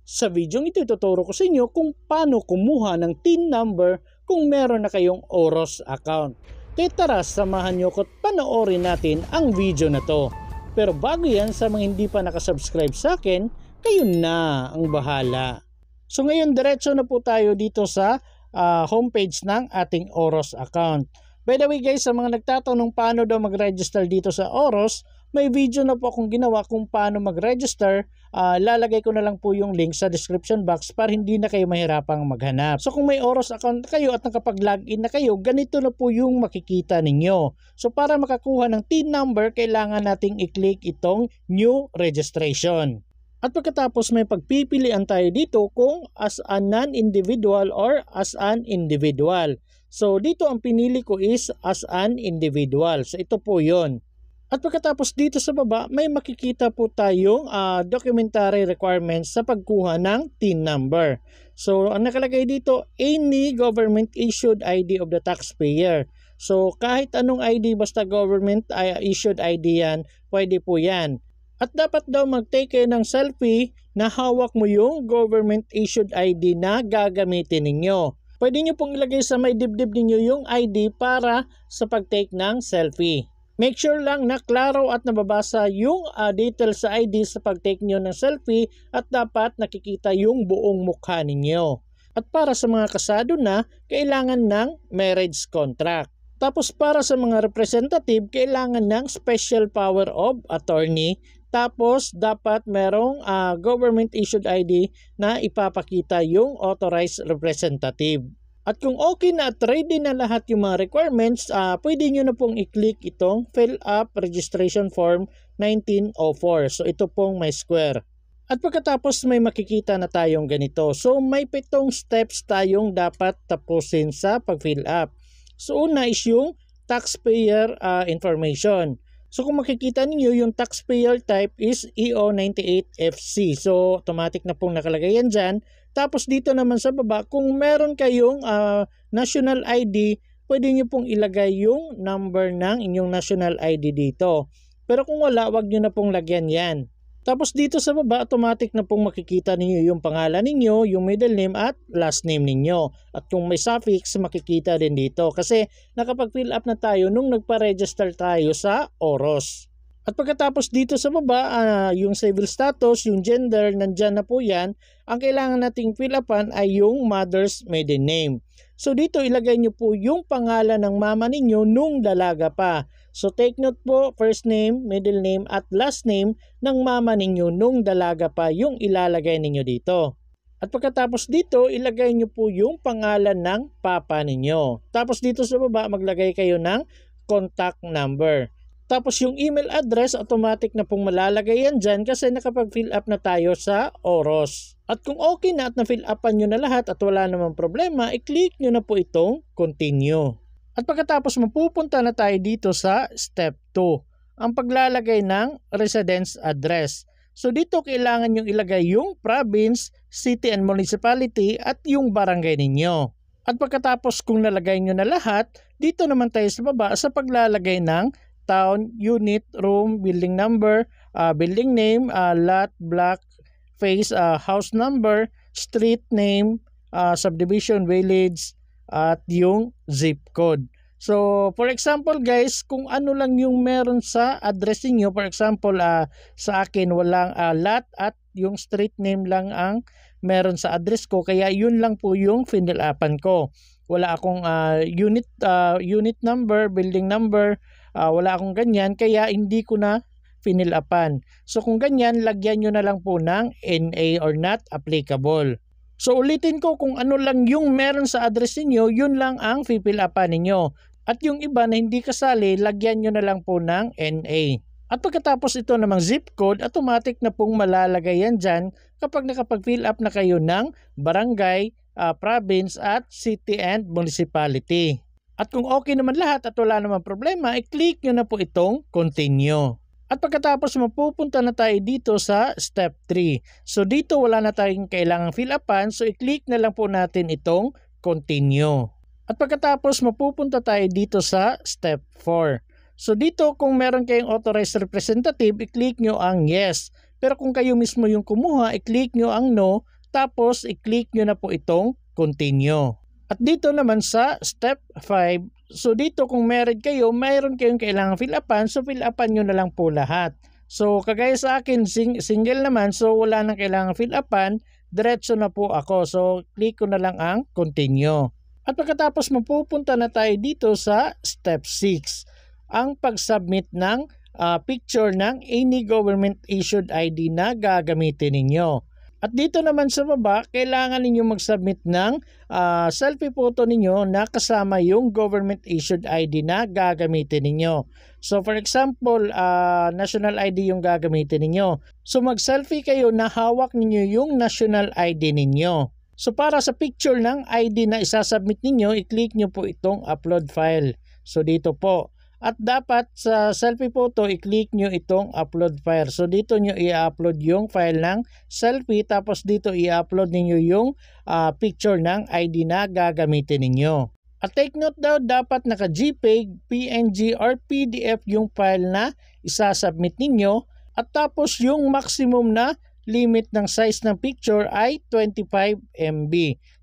Sa video ito, ituturo ko sa inyo kung paano kumuha ng TIN number kung meron na kayong Oros account. Kaya tara, samahan nyo ko at panoorin natin ang video na to. Pero bago yan, sa mga hindi pa nakasubscribe sa akin, kayo na ang bahala. So ngayon, diretso na po tayo dito sa homepage ng ating Oros account. By the way guys, sa mga nagtatanong paano daw mag-register dito sa Oros, may video na po akong ginawa kung paano mag-register. Lalagay ko na lang po yung link sa description box para hindi na kayo mahirapang maghanap. So kung may Oros account kayo at nakapag-login na kayo, ganito na po yung makikita ninyo. So para makakuha ng TIN number, kailangan nating i-click itong New Registration. At pagkatapos may pagpipilian tayo dito kung as a non-individual or as an individual. So dito ang pinili ko is as an individual. So ito po yon. At pagkatapos dito sa baba, may makikita po tayong documentary requirements sa pagkuha ng TIN number. So ang nakalagay dito, any government issued ID of the taxpayer. So kahit anong ID, basta government issued ID yan, pwede po yan. At dapat daw mag-take kayo ng selfie na hawak mo yung government issued ID na gagamitin ninyo. Pwede nyo pong ilagay sa may dibdib ninyo yung ID para sa pag-take ng selfie. Make sure lang na klaro at nababasa yung details sa ID sa pag-take nyo ng selfie at dapat nakikita yung buong mukha ninyo. At para sa mga kasado na, kailangan ng marriage contract. Tapos para sa mga representative, kailangan ng special power of attorney. Tapos dapat merong government issued ID na ipapakita yung authorized representative. At kung okay na at ready na lahat yung mga requirements, pwede nyo na pong i-click itong Fill Up Registration Form 1904. So ito pong may square. At pagkatapos may makikita na tayong ganito. So may 7 steps tayong dapat tapusin sa pag-fill up. So una is yung taxpayer information. So kung makikita niyo yung taxpayer type is EO98FC. So automatic na pong nakalagay yan dyan. Tapos dito naman sa baba, kung meron kayong national ID, pwede nyo pong ilagay yung number ng inyong national ID dito. Pero kung wala, wag nyo na pong lagyan yan. Tapos dito sa baba, automatic na pong makikita ninyo yung pangalan ninyo, yung middle name at last name ninyo. At kung may suffix, makikita din dito. Kasi nakapag-fill up na tayo nung nagpa-register tayo sa Oros. At pagkatapos dito sa baba, yung civil status, yung gender, nandyan na po yan. Ang kailangan nating fill upan ay yung mother's maiden name. So dito ilagay nyo po yung pangalan ng mama ninyo nung dalaga pa. So take note po, first name, middle name at last name ng mama ninyo nung dalaga pa yung ilalagay ninyo dito. At pagkatapos dito, ilagay nyo po yung pangalan ng papa ninyo. Tapos dito sa baba, maglagay kayo ng contact number. Tapos yung email address, automatic na pong malalagay yan dyan kasi nakapag-fill up na tayo sa Oros. At kung okay na at na-fill upan nyo na lahat at wala namang problema, i-click nyo na po itong continue. At pagkatapos mapupunta na tayo dito sa step 2, ang paglalagay ng residence address. So dito kailangan nyo ilagay yung province, city and municipality at yung barangay ninyo. At pagkatapos kung nalagay nyo na lahat, dito naman tayo sa baba sa paglalagay ng town, unit, room, building number, building name, lot, block, face, house number, street name, subdivision, village, at yung zip code. So, for example guys, kung ano lang yung meron sa address niyo, for example, sa akin walang lot at yung street name lang ang meron sa address ko, kaya yun lang po yung finilapan ko. Wala akong unit number, building number, wala akong ganyan, kaya hindi ko na finilapan. So kung ganyan, lagyan nyo na lang po ng NA or not applicable. So ulitin ko, kung ano lang yung meron sa address niyo, yun lang ang fipilapan ninyo. At yung iba na hindi kasali, lagyan nyo na lang po ng NA. At pagkatapos ito namang zip code, automatic na pong malalagay yan dyan kapag nakapag-fill up na kayo ng barangay, province at city and municipality. At kung okay naman lahat at wala namang problema, i-click nyo na po itong continue. At pagkatapos mapupunta na tayo dito sa step 3. So dito wala na tayong kailangang fill upan, so i-click na lang po natin itong continue. At pagkatapos mapupunta tayo dito sa step 4. So dito kung meron kayong authorized representative, i-click nyo ang yes. Pero kung kayo mismo yung kumuha, i-click nyo ang no Tapos i-click nyo na po itong continue. At dito naman sa step 5, so dito kung mayroon kayong kailangan fill upan, so fill upan nyo na lang po lahat. So kagaya sa akin, single naman, so wala nang kailangan fill upan, diretso na po ako. So click ko na lang ang continue. At pagkatapos mapupunta na tayo dito sa step 6, ang pag-submit ng picture ng any government issued ID na gagamitin ninyo. At dito naman sa baba, kailangan ninyo mag-submit ng selfie photo ninyo na kasama yung government issued ID na gagamitin ninyo. So for example, national ID yung gagamitin ninyo. So mag-selfie kayo na hawak ninyo yung national ID ninyo. So para sa picture ng ID na isasubmit ninyo, i-click nyo po itong upload file. So dito po. At dapat sa selfie photo, i-click nyo itong upload file. So dito nyo i-upload yung file ng selfie, tapos dito i-upload ninyo yung picture ng ID na gagamitin ninyo. At take note daw, dapat naka JPEG, PNG, or PDF yung file na isasubmit ninyo. At tapos yung maximum na limit ng size ng picture ay 25 MB.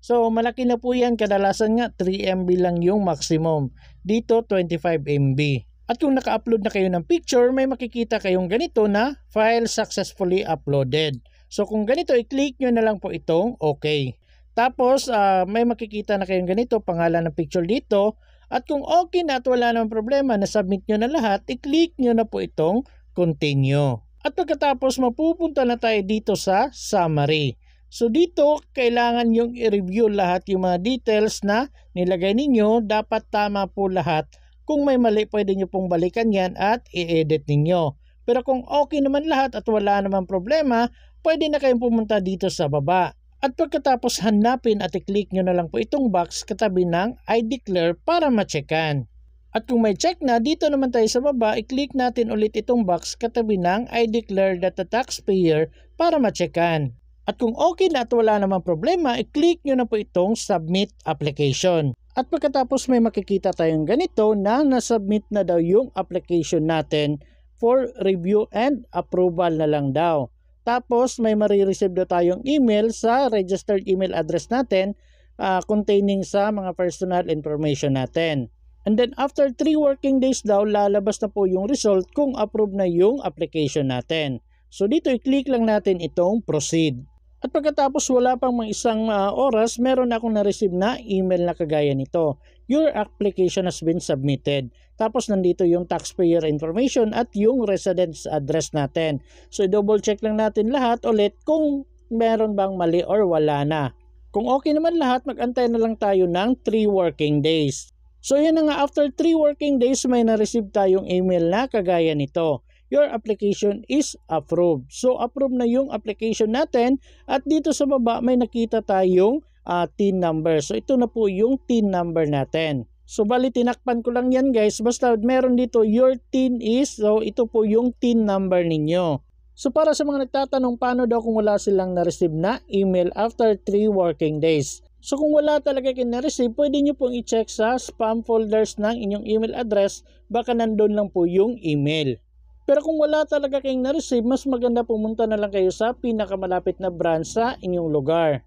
So malaki na po yan, kadalasan nga 3 MB lang yung maximum. Dito 25 MB. At kung naka-upload na kayo ng picture, may makikita kayong ganito na file successfully uploaded. So kung ganito, i-click nyo na lang po itong OK. Tapos may makikita na kayong ganito, pangalan ng picture dito. At kung okay na at wala namang problema, na-submit nyo na lahat, i-click nyo na po itong continue. At pagkatapos mapupunta na tayo dito sa summary. So dito kailangan yung i-review lahat yung mga details na nilagay ninyo. Dapat tama po lahat. Kung may mali, pwede nyo pong balikan yan at i-edit ninyo. Pero kung okay naman lahat at wala naman problema, pwede na kayong pumunta dito sa baba. At pagkatapos hanapin at i-click nyo na lang po itong box katabi ng I declare para ma-checkan. At kung may check na, dito naman tayo sa baba, i-click natin ulit itong box katabi ng I declare that the taxpayer para ma-checkan. At kung okay na at wala namang problema, i-click nyo na po itong submit application. At pagkatapos may makikita tayong ganito na nasubmit na daw yung application natin for review and approval na lang daw. Tapos may marireceive daw tayong email sa registered email address natin containing sa mga personal information natin. And then after 3 working days daw, lalabas na po yung result kung approve na yung application natin. So dito i-click lang natin itong proceed. At pagkatapos wala pang mga isang oras, meron akong na-receive na email na kagaya nito. Your application has been submitted. Tapos nandito yung taxpayer information at yung residence address natin. So double check lang natin lahat ulit kung meron bang mali or wala na. Kung okay naman lahat, mag-antay na lang tayo ng 3 working days. So yun na nga, after 3 working days may na-receive tayong email na kagaya nito. Your application is approved. So approve na yung application natin at dito sa baba may nakita tayong TIN number. So ito na po yung TIN number natin. So bali tinakpan ko lang yan guys, basta meron dito your TIN is, so ito po yung TIN number ninyo. So para sa mga nagtatanong paano daw kung wala silang na-receive na email after 3 working days. So kung wala talaga kayo na-receive, pwede nyo pong i-check sa spam folders ng inyong email address, baka nandun lang po yung email. Pero kung wala talaga kayong na-receive, mas maganda pumunta na lang kayo sa pinakamalapit na branch sa inyong lugar.